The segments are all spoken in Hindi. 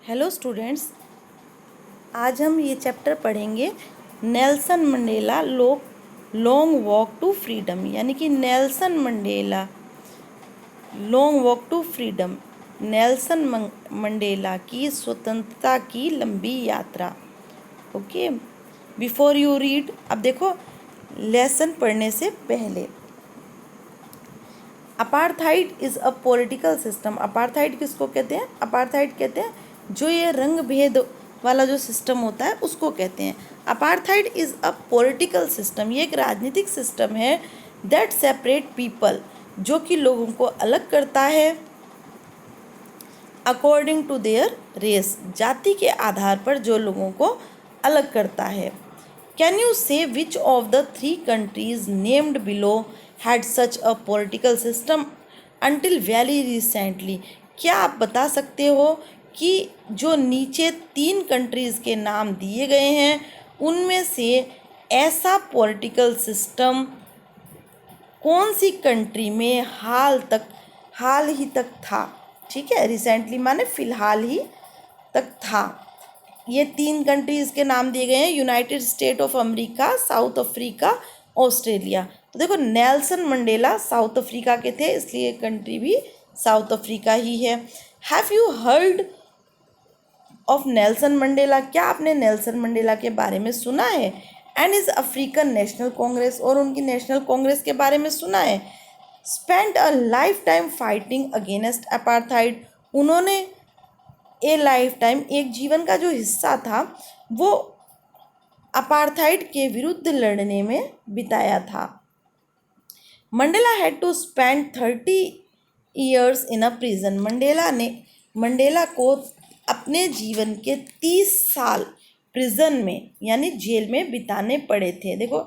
हेलो स्टूडेंट्स, आज हम ये चैप्टर पढ़ेंगे Nelson Mandela long walk to freedom. यानी कि Nelson Mandela long walk to freedom, Nelson Mandela की स्वतंत्रता की लंबी यात्रा। ओके, बिफोर यू रीड, अब देखो लेसन पढ़ने से पहले, apartheid is a political system. Apartheid किसको कहते हैं? अपार्थाइड कहते हैं जो ये रंग भेद वाला जो सिस्टम होता है उसको कहते हैं। Apartheid is a political system, ये एक राजनीतिक सिस्टम है दैट सेपरेट पीपल, जो कि लोगों को अलग करता है अकॉर्डिंग टू देयर रेस, जाति के आधार पर जो लोगों को अलग करता है। कैन यू से which of the three countries named below had such a political system until very recently? क्या आप बता सकते हो कि जो नीचे 3 कंट्रीज़ के नाम दिए गए हैं उनमें से ऐसा पॉलिटिकल सिस्टम कौन सी कंट्री में हाल ही तक था? ठीक है, रिसेंटली माने फ़िलहाल ही तक था। ये 3 कंट्रीज़ के नाम दिए गए हैं, United state of America, south Africa, Australia. तो देखो नेल्सन मंडेला साउथ अफ्रीका के थे, इसलिए कंट्री भी साउथ अफ्रीका ही है। Have you heard of Nelson Mandela? क्या आपने नेल्सन मंडेला के बारे में सुना है? And is African national Congress, और उनकी नेशनल कांग्रेस के बारे में सुना है? Spent a life time fighting against apartheid, उन्होंने ए लाइफ टाइम, एक जीवन का जो हिस्सा था वो अपार्थाइड के विरुद्ध लड़ने में बिताया था। Mandela had to spend 30 years in a prison, Mandela को अपने जीवन के 30 साल प्रिजन में यानी जेल में बिताने पड़े थे। देखो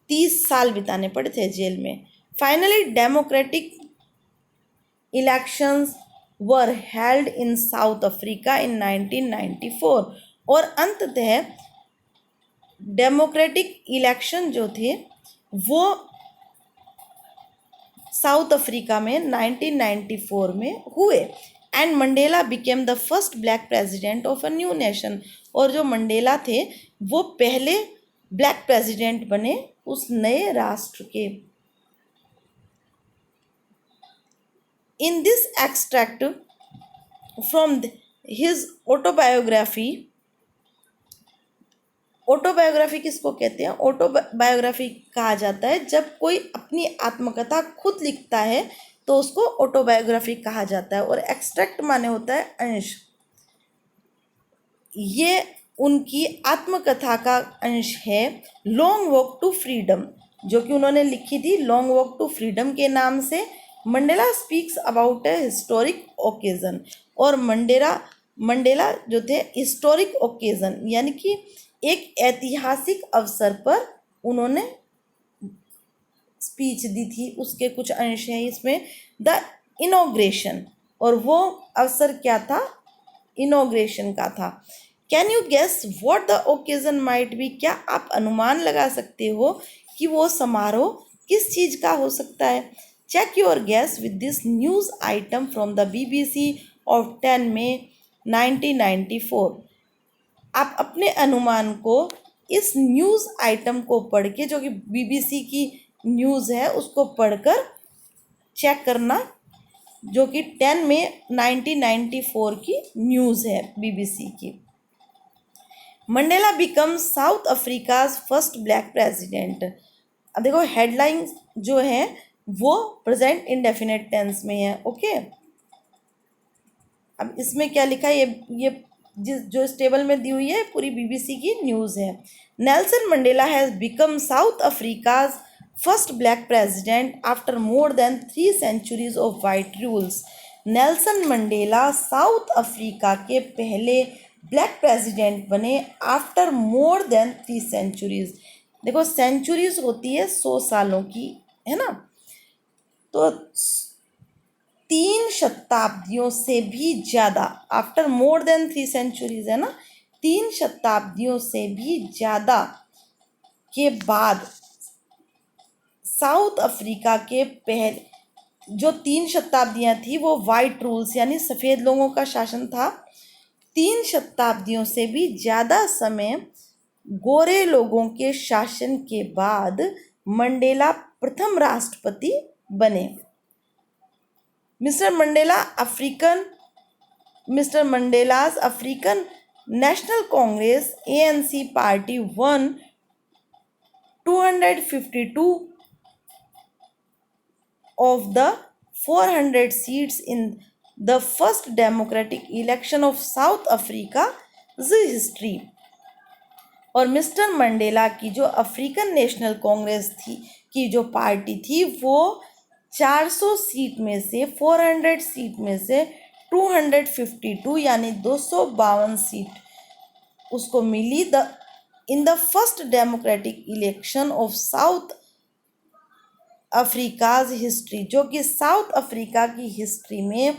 30 साल बिताने पड़े थे जेल में। Finally democratic elections were held in south Africa in 1994, और अंततः डेमोक्रेटिक इलेक्शन जो थे वो साउथ अफ्रीका में 1994 में हुए। And Mandela became the first black president of a new nation, और जो मंडेला थे वो पहले ब्लैक प्रेसिडेंट बने उस नए राष्ट्र के। In this extract from his autobiography, autobiography किसको कहते हैं? ऑटोबायोग्राफी कहा जाता है जब कोई अपनी आत्मकथा खुद लिखता है तो उसको ऑटोबायोग्राफी कहा जाता है। और एक्सट्रैक्ट माने होता है अंश, ये उनकी आत्मकथा का अंश है लॉन्ग वॉक टू फ्रीडम, जो कि उन्होंने लिखी थी लॉन्ग वॉक टू फ्रीडम के नाम से। Mandela speaks about A historic occasion, और मंडेला जो थे हिस्टोरिक ओकेजन यानी कि एक ऐतिहासिक अवसर पर उन्होंने स्पीच दी थी, उसके कुछ अंश हैं इसमें। द इनॉग्रेशन, और वो अवसर क्या था? इनॉग्रेशन का था। Can you guess what the occasion might be? क्या आप अनुमान लगा सकते हो कि वो समारोह किस चीज़ का हो सकता है? Check your guess with this news item from the BBC of 10 May 1994। आप अपने अनुमान को इस न्यूज़ आइटम को पढ़ के, जो कि BBC की न्यूज़ है, उसको पढ़कर चेक करना, जो कि 10 मई 1994 की न्यूज़ है BBC की। Mandela become south Africa first black president. अब देखो हेडलाइन जो है वो प्रेजेंट इंडेफिनिट टेंस में है। ओके, अब इसमें क्या लिखा है? ये जो इस टेबल में दी हुई है पूरी BBC की न्यूज़ है। Nelson Mandela has become South Africa's first black president after more than 3 centuries of white rules. Nelson Mandela South Africa के पहले ब्लैक प्रेसिडेंट बने आफ्टर मोर देन 3 सेंचुरीज। देखो सेंचुरीज होती है 100 सालों की, है ना? तो 3 शताब्दियों से भी ज़्यादा, आफ्टर मोर देन 3 सेंचुरीज है ना, 3 शताब्दियों से भी ज़्यादा के बाद साउथ अफ्रीका के पहले जो 3 शताब्दियाँ थी वो वाइट रूल्स यानी सफ़ेद लोगों का शासन था, 3 शताब्दियों से भी ज़्यादा समय गोरे लोगों के शासन के बाद मंडेला प्रथम राष्ट्रपति बने। Mister Mandela's African National Congress ANC party won 252 of the 400 seats in the first democratic election of South Africa's history। और मिस्टर मंडेला की जो अफ्रीकन नेशनल कांग्रेस थी की जो पार्टी थी वो 400 सीट में से 400 सीट में से 252 यानी 252 सीट उसको मिली in the first democratic election of South Africa's history, जो कि साउथ अफ्रीका की हिस्ट्री में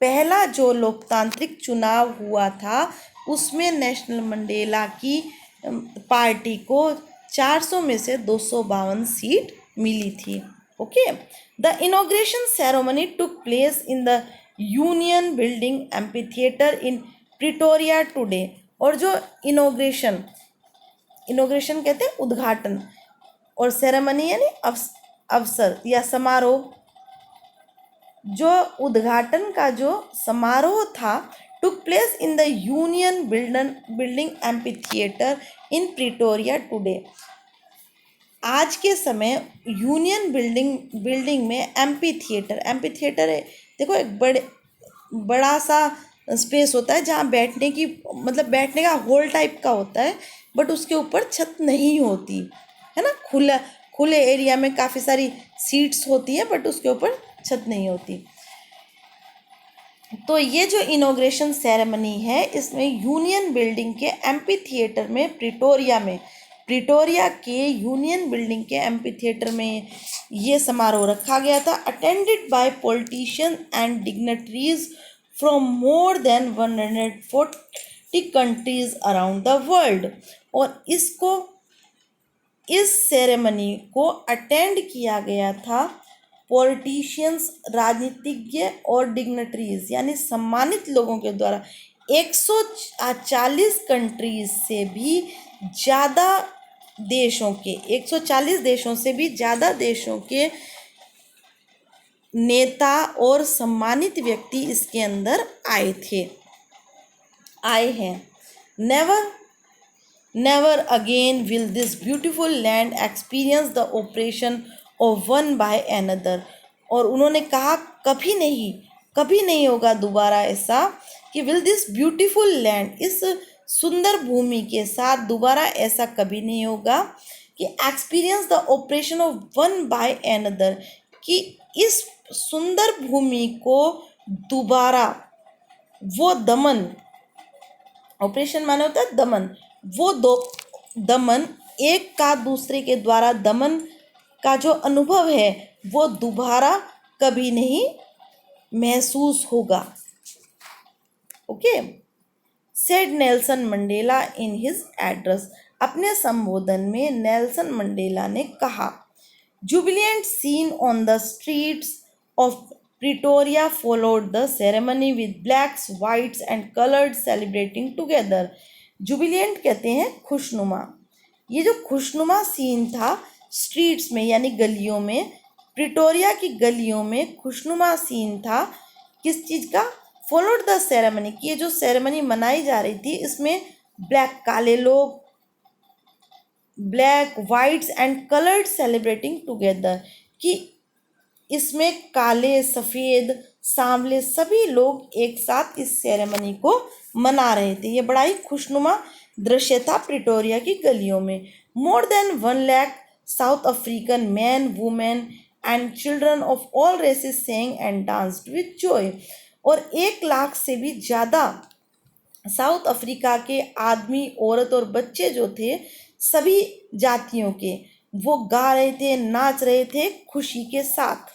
पहला जो लोकतांत्रिक चुनाव हुआ था उसमें नेशनल मंडेला की पार्टी को 400 में से 252 सीट मिली थी। Okay, the inauguration ceremony took place in the union building amphitheatre in Pretoria today. और जो इनॉग्रेशन कहते हैं उद्घाटन, और सेरेमनी यानी अवसर या समारोह, जो उद्घाटन का जो समारोह था took place in the union building amphitheatre in Pretoria today. आज के समय यूनियन बिल्डिंग में एम्फीथिएटर है, देखो एक बड़ा सा स्पेस होता है जहाँ बैठने का हॉल टाइप का होता है, बट उसके ऊपर छत नहीं होती है ना, खुले एरिया में काफ़ी सारी सीट्स होती है बट उसके ऊपर छत नहीं होती। तो ये जो इनॉग्रेशन सेरेमनी है इसमें यूनियन बिल्डिंग के एम्फीथिएटर में प्रिटोरिया के यूनियन बिल्डिंग के एम्फीथिएटर में ये समारोह रखा गया था, attended by politician and dignitaries from more than 140 countries around the world. और इस सेरेमनी को अटेंड किया गया था पॉलिटिशियंस, राजनीतिज्ञ और डिग्नेटरीज यानी सम्मानित लोगों के द्वारा 140 कंट्रीज से भी ज़्यादा देशों के 140 देशों से भी ज़्यादा देशों के नेता और सम्मानित व्यक्ति इसके अंदर आए हैं। Never again will this beautiful land experience the operation of one by another. और उन्होंने कहा कभी नहीं होगा दोबारा ऐसा कि विल दिस ब्यूटीफुल लैंड, इस सुंदर भूमि के साथ दोबारा ऐसा कभी नहीं होगा कि experience the operation of one by another, कि इस सुंदर भूमि को दोबारा वो दमन, ऑपरेशन माने होता है दमन, वो दमन एक का दूसरे के द्वारा दमन का जो अनुभव है वो दोबारा कभी नहीं महसूस होगा। Okay, said Nelson Mandela in his address. अपने संबोधन में नेल्सन मंडेला ने कहा, jubilant scene on the streets of Pretoria followed the ceremony with blacks, whites and coloured celebrating together. Jubilant कहते हैं खुशनुमा। ये जो खुशनुमा सीन था स्ट्रीट्स में यानी गलियों में, प्रिटोरिया की गलियों में खुशनुमा सीन था किस चीज़ का? फॉलोड द सेरेमनी, कि ये जो सेरेमनी मनाई जा रही थी इसमें काले लोग, black, whites and coloured celebrating together, कि इसमें काले, सफ़ेद, सांवले सभी लोग एक साथ इस सेरेमनी को मना रहे थे। ये बड़ा ही खुशनुमा दृश्य था प्रिटोरिया की गलियों में। More than 1 lakh South African man, women and children of all races sang and danced with joy. और 1 लाख से भी ज़्यादा साउथ अफ्रीका के आदमी, औरत और बच्चे जो थे सभी जातियों के, वो गा रहे थे, नाच रहे थे खुशी के साथ।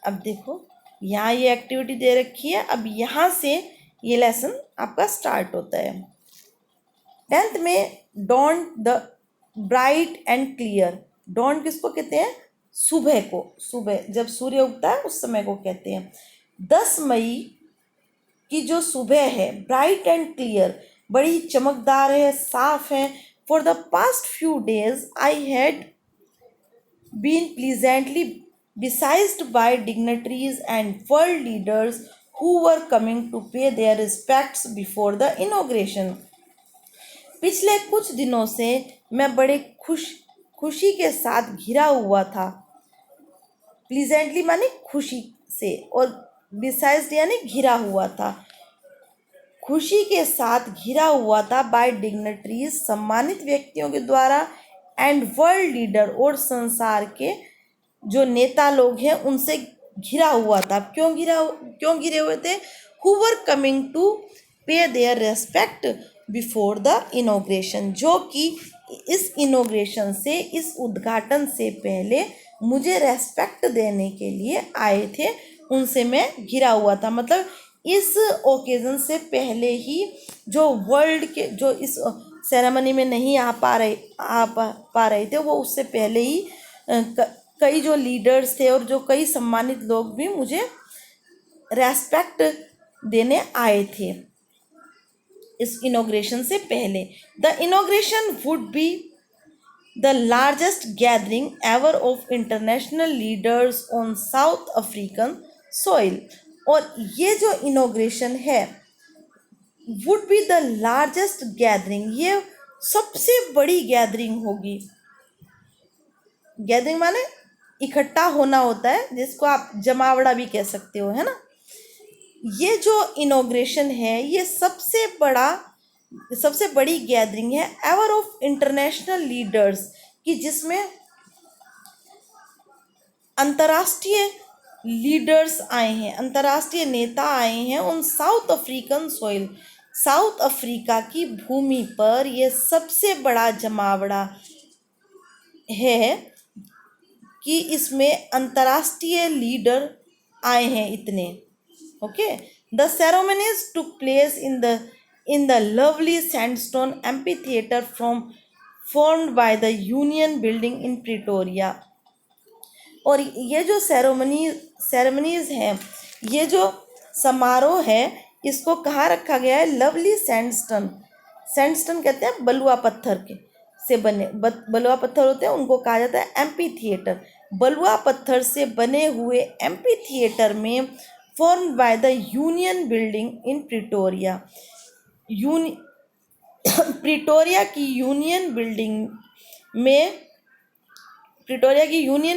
अब देखो यहाँ ये एक्टिविटी दे रखी है, अब यहाँ से ये लेसन आपका स्टार्ट होता है। 10th में don't the bright and clear. Don't किसको कहते हैं? सुबह को, सुबह जब सूर्य उगता है उस समय को कहते हैं। 10 मई की जो सुबह है ब्राइट एंड क्लियर, बड़ी चमकदार है, साफ है. For the past few days I had been pleasantly besieged by dignitaries and world leaders who were coming to pay their respects before the inauguration. पिछले कुछ दिनों से मैं बड़े खुशी के साथ घिरा हुआ था. प्लीजेंटली माने खुशी से, और बिसाइज्ड यानी घिरा हुआ था. खुशी के साथ घिरा हुआ था बाय डिग्नेटरीज, सम्मानित व्यक्तियों के द्वारा, एंड वर्ल्ड लीडर, और संसार के जो नेता लोग हैं उनसे घिरा हुआ था. क्यों घिरे हुए थे? Who were coming to pay their respect before the inauguration, जो कि इस इनोग्रेशन से, इस उद्घाटन से पहले मुझे रेस्पेक्ट देने के लिए आए थे, उनसे मैं घिरा हुआ था. मतलब इस ओकेज़न से पहले ही जो वर्ल्ड के जो इस सेरेमनी में नहीं आ पा रहे थे, वो उससे पहले ही कई जो लीडर्स थे और जो कई सम्मानित लोग भी मुझे रेस्पेक्ट देने आए थे इस इनॉग्रेशन से पहले. The inauguration would be the largest gathering ever of international leaders on south African soil. और ये जो इनॉग्रेशन है would be the largest gathering, ये सबसे बड़ी गैदरिंग होगी. गैदरिंग माने इकट्ठा होना होता है, जिसको आप जमावड़ा भी कह सकते हो, है ना. ये जो इनॉग्रेशन है ये सबसे बड़ी गैदरिंग है एवर ऑफ इंटरनेशनल लीडर्स की, जिसमें अंतर्राष्ट्रीय लीडर्स आए हैं, अंतर्राष्ट्रीय नेता आए हैं उन south African soil, south Africa की भूमि पर. ये सबसे बड़ा जमावड़ा है कि इसमें अंतर्राष्ट्रीय लीडर आए हैं इतने. Okay. The ceremonies took place in the lovely sandstone amphi theatre formed by the union building in Pretoria. और ये जो सेरेमनीज हैं, ये जो समारोह है, इसको कहाँ रखा गया है? Lovely sandstone. सैंडस्टोन कहते हैं बलुआ पत्थर के से बने, बलुआ पत्थर होते हैं, उनको कहा जाता है एम्पी थिएटर. बलुआ पत्थर से बने हुए एम्पी थिएटर में formed by the union building in Pretoria. Pretoria की यूनियन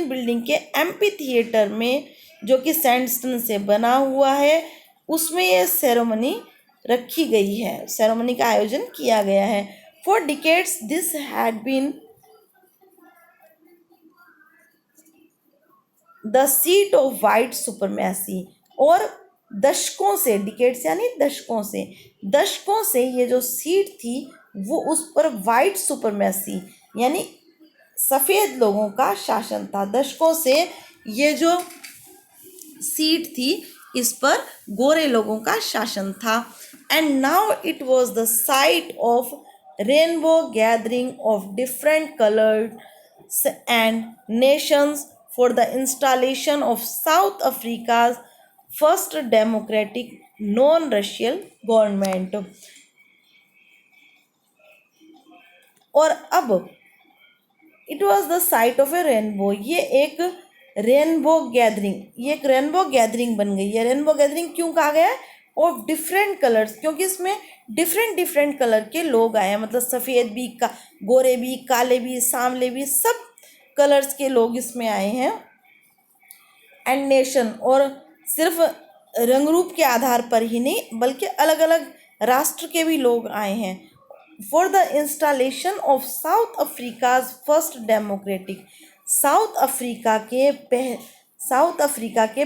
बिल्डिंग के एम्पी थिएटर में, जो कि सैंडस्टोन से बना हुआ है, उसमें ये सेरेमनी रखी गई है, सेरेमनी का आयोजन किया गया है. For decades this had been the seat of white supremacy. और दशकों से, डिकेड्स यानी दशकों से ये जो सीट थी वो उस पर वाइट सुपरमेसी यानी सफ़ेद लोगों का शासन था. दशकों से ये जो सीट थी इस पर गोरे लोगों का शासन था. And now it was the site of rainbow gathering of different colours and Nations for the installation of South Africa's first democratic non Russian government. और अब it was the site of A rainbow, ये एक रेनबो गैदरिंग बन गई है. रेनबो गैदरिंग क्यों कहा गया है? ऑफ डिफरेंट कलर्स, क्योंकि इसमें डिफरेंट कलर के लोग आए हैं. मतलब सफ़ेद भी, गोरे भी, काले भी, सांवले भी, सब कलर्स के लोग इसमें आए हैं. एंड नेशन, और सिर्फ रंग रूप के आधार पर ही नहीं बल्कि अलग अलग राष्ट्र के भी लोग आए हैं. For the installation of South Africa's first democratic, south Africa के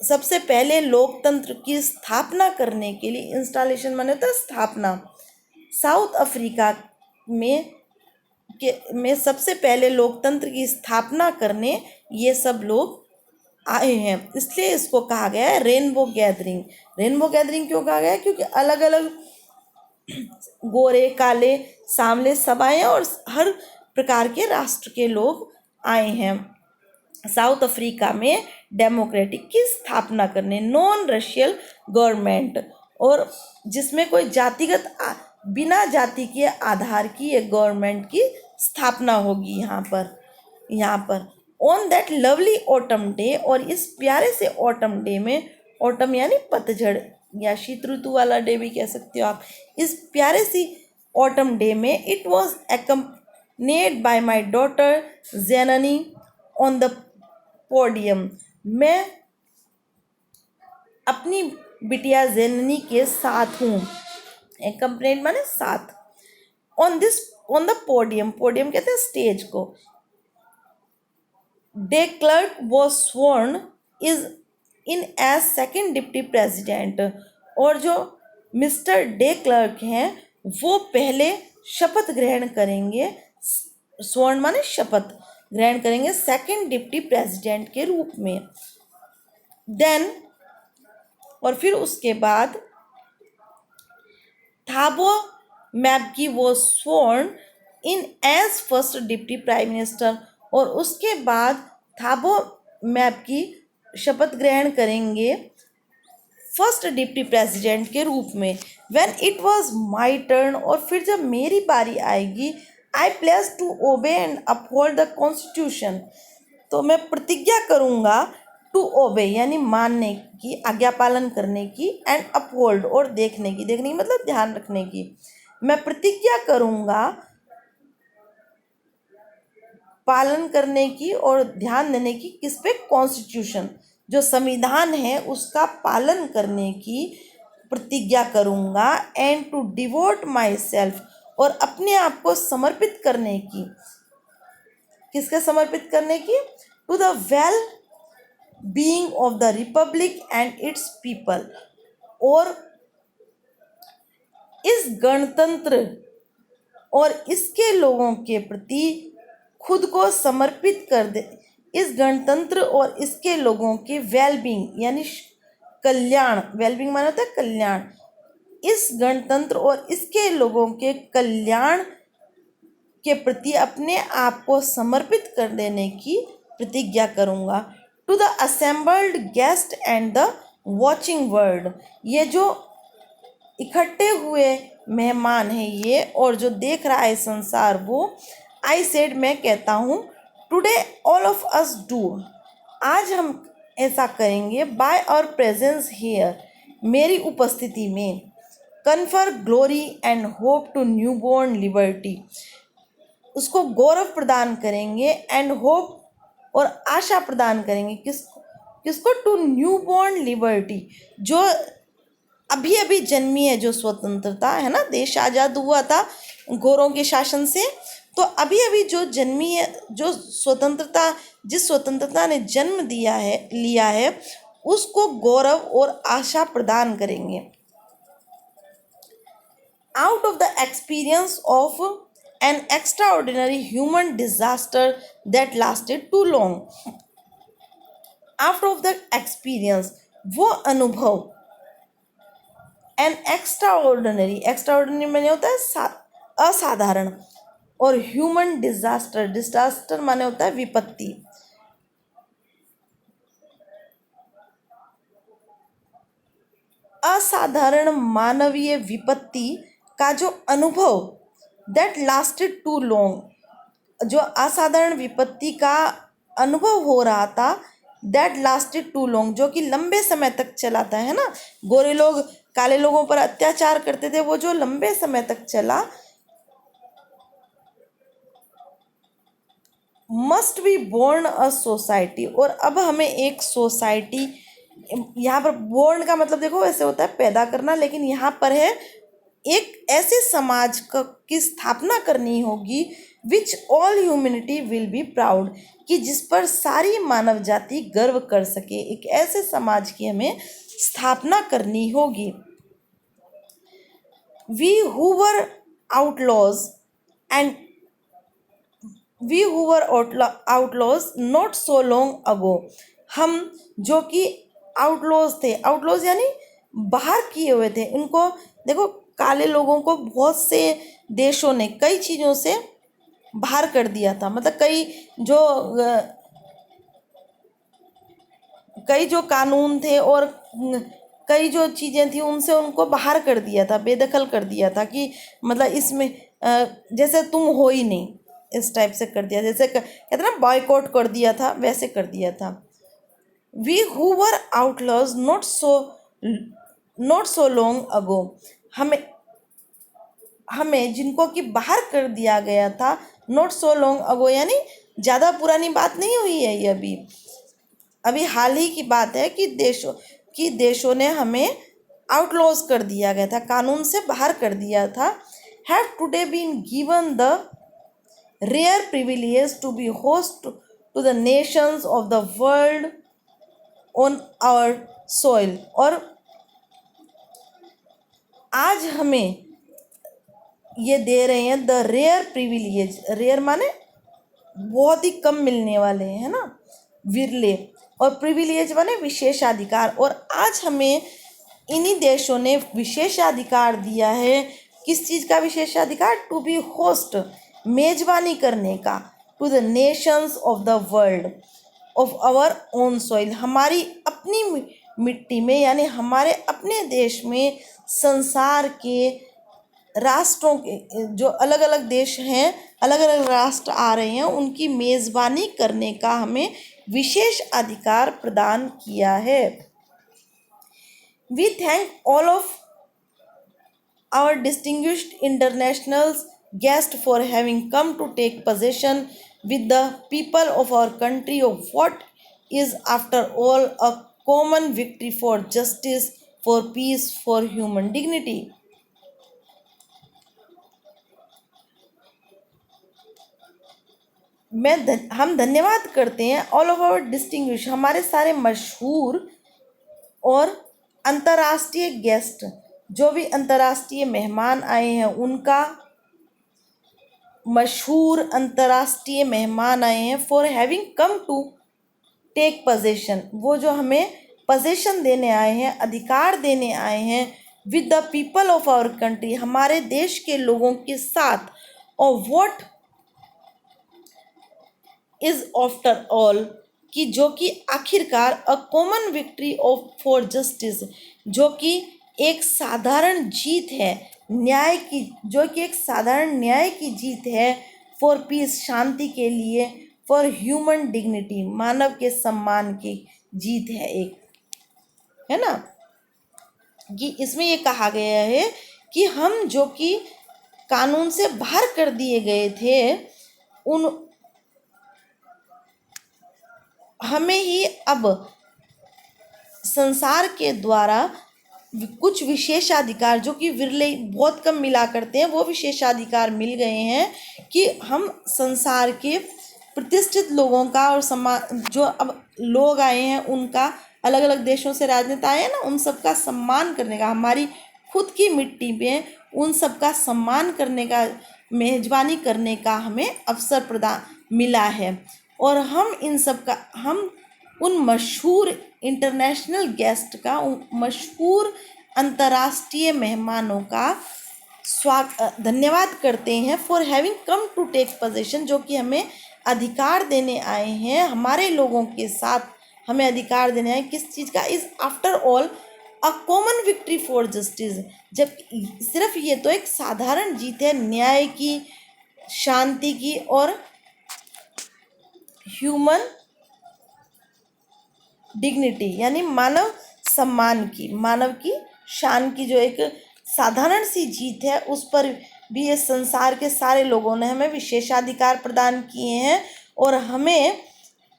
सबसे पहले लोकतंत्र की स्थापना करने के लिए, इंस्टॉलेशन माने होता है स्थापना. साउथ अफ्रीका में सबसे पहले लोकतंत्र की स्थापना करने ये सब लोग आए हैं, इसलिए इसको कहा गया है रेनबो गैदरिंग. रेनबो गैदरिंग क्यों कहा गया है? क्योंकि अलग अलग गोरे, काले, सांवले सब आए हैं और हर प्रकार के राष्ट्र के लोग आए हैं. साउथ अफ्रीका में डेमोक्रेटिक की स्थापना करने, नॉन रशियल गवर्नमेंट, और जिसमें कोई बिना जाति के आधार की एक गवर्नमेंट की स्थापना होगी यहाँ पर on that lovely autumn day. और इस प्यारे से ऑटम डे में, ऑटम यानी पतझड़ या शीत ऋतु वाला डे भी कह सकते हो आप, इस प्यारे सी ऑटम डे में it was accompanied by my daughter Zenani on the podium. मैं अपनी बिटिया जेननी के साथ हूँ, accompanied माने साथ, ऑन द पोडियम, पोडियम कहते हैं स्टेज को। De Klerk was sworn is in as second deputy president. और जो मिस्टर डे क्लर्क हैं वो पहले शपथ ग्रहण करेंगे, स्वर्ण माने शपथ ग्रहण करेंगे सेकेंड डिप्टी प्रेसिडेंट के रूप में। देन और फिर उसके बाद थाबो मैबकी वो sworn in as first deputy prime minister. और उसके बाद थाबो मैबकी शपथ ग्रहण करेंगे फर्स्ट डिप्टी प्रेसिडेंट के रूप में। When it was my turn, और फिर जब मेरी बारी आएगी, I place to obey and uphold the constitution, तो मैं प्रतिज्ञा करूँगा टू ओबे यानी मानने की, आज्ञा पालन करने की, एंड अपहोल्ड और देखने की मतलब ध्यान रखने की। मैं प्रतिज्ञा करूँगा पालन करने की और ध्यान देने की, किस पे, कॉन्स्टिट्यूशन, जो संविधान है उसका पालन करने की प्रतिज्ञा करूँगा। And to devote myself, और अपने आप को समर्पित करने की, किसके समर्पित करने की, to the well being of the republic and its people, और इस गणतंत्र और इसके लोगों के प्रति खुद को समर्पित कर दे। इस गणतंत्र और इसके लोगों के वेलबींग यानी कल्याण, वेलबींग माना होता है कल्याण, इस गणतंत्र और इसके लोगों के कल्याण के प्रति अपने आप को समर्पित कर देने की प्रतिज्ञा करूँगा। To the assembled guest and the watching world, ये जो इकट्ठे हुए मेहमान हैं ये और जो देख रहा है संसार, वो आई सेड, मैं कहता हूँ, today all of us do, आज हम ऐसा करेंगे, बाय आवर प्रेजेंस हियर, मेरी उपस्थिति में, confer glory and hope to new born liberty, उसको गौरव प्रदान करेंगे, एंड होप और आशा प्रदान करेंगे, किसको, टू न्यू बॉर्न लिबर्टी, जो अभी अभी जन्मी है, जो स्वतंत्रता है ना, देश आज़ाद हुआ था गोरों के शासन से, तो अभी अभी जो जन्मी है, जो स्वतंत्रता, जिस स्वतंत्रता ने जन्म लिया है, उसको गौरव और आशा प्रदान करेंगे। Out of the experience of an extraordinary human disaster that lasted too long, out of the experience, वो अनुभव, एन एक्स्ट्राऑर्डिनरी माने होता है असाधारण, और ह्यूमन डिजास्टर माने होता है विपत्ति। असाधारण मानवीय विपत्ति का जो अनुभव, दैट लास्टेड टू लॉन्ग, जो असाधारण विपत्ति का अनुभव हो रहा था, दैट लास्टेड टू लॉन्ग, जो कि लंबे समय तक चला था, है ना, गोरे लोग काले लोगों पर अत्याचार करते थे, वो जो लंबे समय तक चला। Must be born a society, और अब हमें एक सोसाइटी, यहाँ पर बोर्न का मतलब देखो ऐसे होता है पैदा करना, लेकिन यहाँ पर है एक ऐसे समाज की स्थापना करनी होगी, which all humanity will be proud, कि जिस पर सारी मानव जाति गर्व कर सके, एक ऐसे समाज की हमें स्थापना करनी होगी। We who were outlaws and we who were outlaws not so long ago, हम जो कि आउटलॉज थे, आउटलॉज यानी बाहर किए हुए थे, उनको देखो काले लोगों को बहुत से देशों ने कई चीज़ों से बाहर कर दिया था, मतलब कई जो कई जो कानून थे और कई जो चीज़ें थी उनसे उनको बाहर कर दिया था, बेदखल कर दिया था कि मतलब इसमें जैसे तुम हो ही नहीं, इस टाइप से कर दिया, जैसे कहते ना बॉयकॉट कर दिया था, वैसे कर दिया था। We who were outlaws not so long ago, हमें हमें जिनको कि बाहर कर दिया गया था, नॉट सो लॉन्ग अगो यानी ज़्यादा पुरानी बात नहीं हुई है ये, अभी अभी हाल ही की बात है कि देशों ने हमें आउटलॉज कर दिया गया था, कानून से बाहर कर दिया था। Have today been given the rare privilege to be host to the nations of the world on our soil, और आज हमें ये दे रहे हैं द रेयर प्रिविलेज, रेयर माने बहुत ही कम मिलने वाले हैं ना, विरले, और प्रिविलेज माने विशेषाधिकार, और आज हमें इन्हीं देशों ने विशेषाधिकार दिया है। किस चीज़ का विशेषाधिकार? टू बी होस्ट, मेजबानी करने का, to the nations of the world of our own soil, हमारी अपनी मिट्टी में यानी हमारे अपने देश में संसार के राष्ट्रों के जो अलग अलग देश हैं, अलग अलग राष्ट्र आ रहे हैं, उनकी मेज़बानी करने का हमें विशेष अधिकार प्रदान किया है। We thank all of our distinguished international guest for having come to take possession with the people of our country of what is after all a common victory for justice, for peace, for human dignity. हम धन्यवाद करते हैं ऑल ऑफ आवर डिस्टिंग्विश, हमारे सारे मशहूर और अंतर्राष्ट्रीय गेस्ट, जो भी अंतर्राष्ट्रीय मेहमान आए हैं उनका, मशहूर अंतर्राष्ट्रीय मेहमान आए हैं, for having come to take possession, वो जो हमें पोजेशन देने आए हैं, अधिकार देने आए हैं, with the people of our country, हमारे देश के लोगों के साथ, और व्हाट इज आफ्टर ऑल, कि जो कि आखिरकार a common victory of for justice, जो कि एक साधारण जीत है न्याय की, जो कि एक साधारण न्याय की जीत है, फॉर पीस, शांति के लिए, फॉर ह्यूमन डिग्निटी, मानव के सम्मान की जीत है एक, है ना। कि इसमें ये कहा गया है कि हम जो कि कानून से बाहर कर दिए गए थे, उन हमें ही अब संसार के द्वारा कुछ विशेषाधिकार, जो कि विरले बहुत कम मिला करते हैं, वो विशेषाधिकार मिल गए हैं कि हम संसार के प्रतिष्ठित लोगों का और समाज जो अब लोग आए हैं उनका, अलग अलग देशों से राजनेता आए हैं ना, उन सबका सम्मान करने का, हमारी खुद की मिट्टी में उन सबका सम्मान करने का, मेजबानी करने का हमें अवसर प्रदान मिला है। और हम इन सब का, हम उन मशहूर इंटरनेशनल गेस्ट का, उन मशहूर अंतर्राष्ट्रीय मेहमानों का धन्यवाद करते हैं, for having come to take possession, जो कि हमें अधिकार देने आए हैं, हमारे लोगों के साथ हमें अधिकार देने आए, किस चीज़ का? Is after all a common victory for justice, जब सिर्फ ये तो एक साधारण जीत है न्याय की, शांति की और ह्यूमन डिग्निटी यानी मानव सम्मान की, मानव की शान की, जो एक साधारण सी जीत है, उस पर भी ये संसार के सारे लोगों ने हमें विशेषाधिकार प्रदान किए हैं, और हमें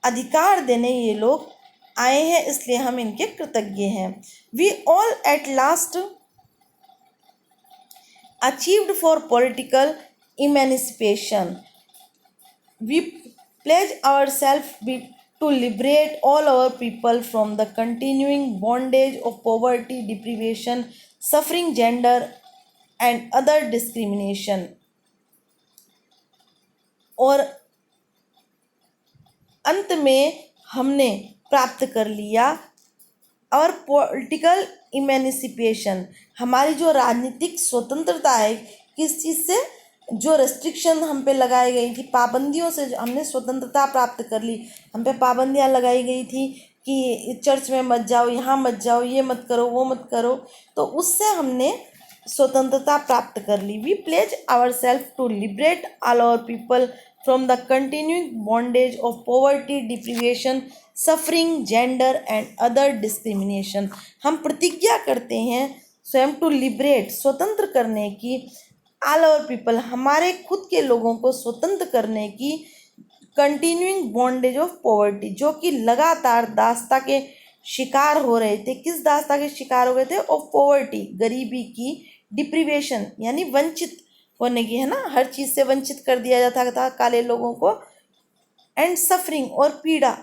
अधिकार देने ये लोग आए हैं, इसलिए हम इनके कृतज्ञ हैं। We all at last achieved for political emancipation, we pledge ourselves to liberate all our people from the continuing bondage of poverty, deprivation, suffering, gender and other discrimination. और अंत में हमने प्राप्त कर लिया और पॉलिटिकल इमेंसिपेशन, हमारी जो राजनीतिक स्वतंत्रता है, किस चीज़ से? जो रेस्ट्रिक्शन हम पे लगाई गई थी, पाबंदियों से हमने स्वतंत्रता प्राप्त कर ली, हम पे पाबंदियाँ लगाई गई थी, कि चर्च में मत जाओ, यहाँ मत जाओ, ये मत करो, वो मत करो, तो उससे हमने स्वतंत्रता प्राप्त कर ली। We pledge our self to liberate all our people from the continuing bondage of poverty, deprivation, suffering, gender and other discrimination. हम प्रतिज्ञा करते हैं स्वयं टू लिबरेट, स्वतंत्र करने की, ऑल आवर पीपल, हमारे खुद के लोगों को स्वतंत्र करने की, कंटिन्यूइंग बॉन्डेज ऑफ पॉवर्टी, जो कि लगातार दासता के शिकार हो रहे थे। किस दासता के शिकार हो गए थे? ऑफ पॉवर्टी, गरीबी की, डिप्रीवेशन यानी वंचित होने की, है ना, हर चीज़ से वंचित कर दिया जाता था काले लोगों को, एंड सफरिंग और पीड़ा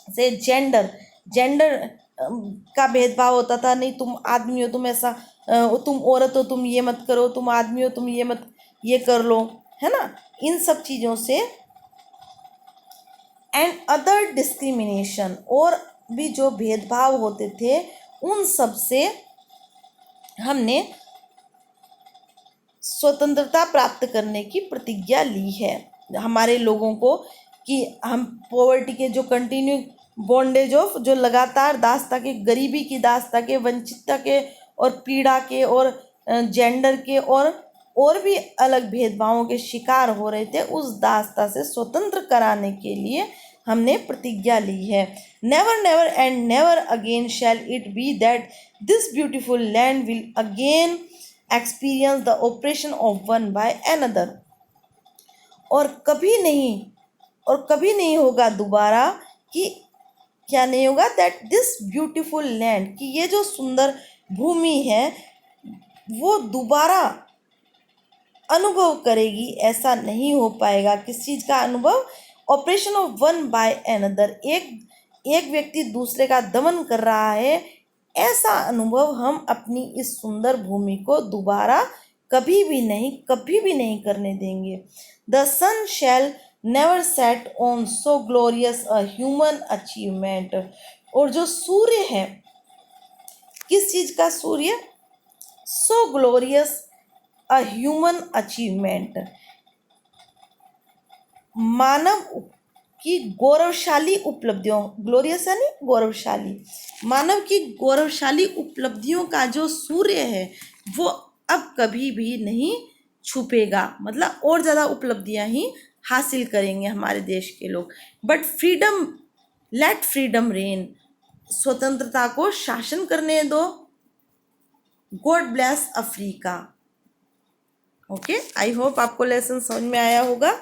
से, जेंडर, जेंडर का भेदभाव होता था, नहीं तुम आदमी हो, तुम ऐसा, तुम औरत हो, तुम ये मत करो, तुम आदमी हो, तुम ये मत, ये कर लो, है ना, इन सब चीज़ों से, एंड अदर डिस्क्रिमिनेशन, और भी जो भेदभाव होते थे उन सब से हमने स्वतंत्रता प्राप्त करने की प्रतिज्ञा ली है हमारे लोगों को, कि हम पॉवर्टी के जो कंटिन्यू बॉन्डेज ऑफ, जो लगातार दासता के, गरीबी की दासता के, वंचितता के और पीड़ा के और जेंडर के और भी अलग भेदभावों के शिकार हो रहे थे, उस दासता से स्वतंत्र कराने के लिए हमने प्रतिज्ञा ली है। Never never and never again shall it be that this beautiful land will again experience the operation of one by another. और कभी नहीं होगा दोबारा, कि क्या नहीं होगा? दैट दिस ब्यूटीफुल लैंड, कि ये जो सुंदर भूमि है वो दोबारा अनुभव करेगी, ऐसा नहीं हो पाएगा। किस चीज़ का अनुभव? Operation of one by another, एक व्यक्ति दूसरे का दमन कर रहा है, ऐसा अनुभव हम अपनी इस सुंदर भूमि को दोबारा कभी भी नहीं करने देंगे। The sun shall never set on so glorious a human achievement. और जो सूर्य है, किस चीज़ का सूर्य? So glorious a human achievement, मानव की गौरवशाली उपलब्धियों, ग्लोरियस यानी गौरवशाली, मानव की गौरवशाली उपलब्धियों का जो सूर्य है वो अब कभी भी नहीं छुपेगा, मतलब और ज़्यादा उपलब्धियां ही हासिल करेंगे हमारे देश के लोग। But freedom, let freedom reign, स्वतंत्रता को शासन करने दो। God bless Africa. Okay, I hope आपको लेसन समझ में आया होगा।